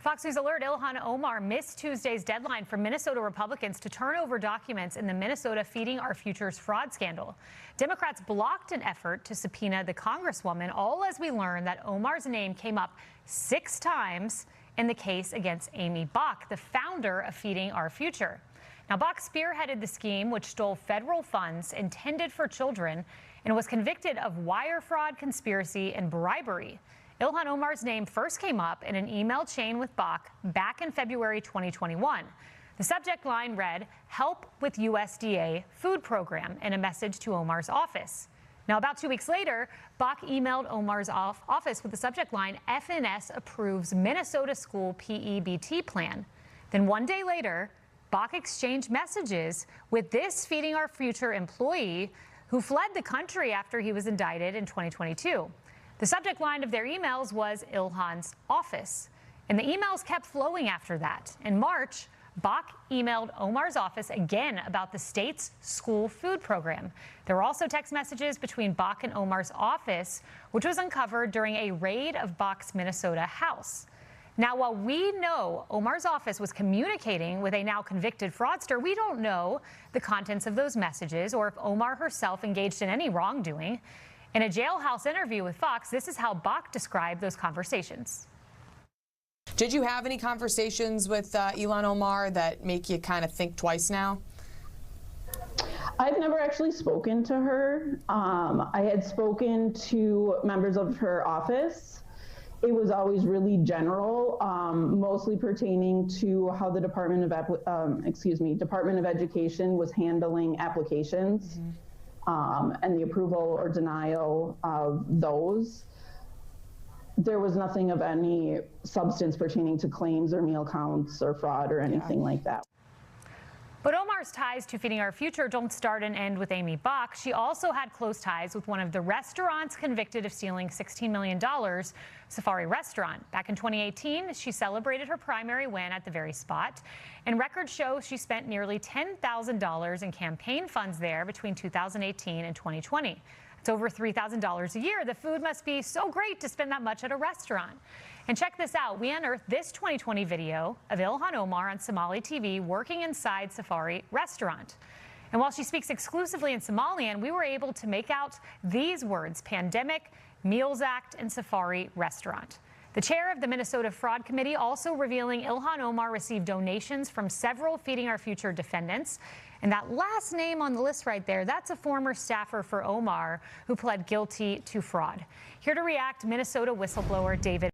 Fox News Alert, Ilhan Omar missed Tuesday's deadline for Minnesota Republicans to turn over documents in the Minnesota Feeding Our Futures fraud scandal. Democrats blocked an effort to subpoena the Congresswoman, all as we learn that Omar's name came up 6 times in the case against Amy Bach, the founder of Feeding Our Future. Now, Bach spearheaded the scheme, which stole federal funds intended for children and was convicted of wire fraud, conspiracy, and bribery. Ilhan Omar's name first came up in an email chain with Bach back in February 2021. The subject line read, "Help with USDA food program," in a message to Omar's office. Now, about 2 weeks later, Bach emailed Omar's office with the subject line, "FNS approves Minnesota school PEBT plan." Then 1 day later, Bach exchanged messages with this Feeding Our Future employee who fled the country after he was indicted in 2022. The subject line of their emails was Ilhan's office, and the emails kept flowing after that. In March, Bach emailed Omar's office again about the state's school food program. There were also text messages between Bach and Omar's office, which was uncovered during a raid of Bach's Minnesota house. Now, while we know Omar's office was communicating with a now convicted fraudster, we don't know the contents of those messages or if Omar herself engaged in any wrongdoing. In a jailhouse interview with Fox, this is how Bach described those conversations. Did you have any conversations with Ilhan Omar that make you kind of think twice now? I've never actually spoken to her. I had spoken to members of her office. It was always really general, mostly pertaining to how the Department of Education was handling applications. Mm-hmm. And the approval or denial of those. There was nothing of any substance pertaining to claims or meal counts or fraud or anything like that. But Omar's ties to Feeding Our Future don't start and end with Amy Bach. She also had close ties with one of the restaurants convicted of stealing $16 million, Safari Restaurant. Back in 2018, she celebrated her primary win at the very spot. And records show she spent nearly $10,000 in campaign funds there between 2018 and 2020. It's over $3,000 a year. The food must be so great to spend that much at a restaurant. And check this out. We unearthed this 2020 video of Ilhan Omar on Somali TV working inside Safari Restaurant. And while she speaks exclusively in Somalian, we were able to make out these words: Pandemic, Meals Act, and Safari Restaurant. The chair of the Minnesota Fraud Committee also revealing Ilhan Omar received donations from several Feeding Our Future defendants. And that last name on the list right there, that's a former staffer for Omar who pled guilty to fraud. Here to react, Minnesota whistleblower David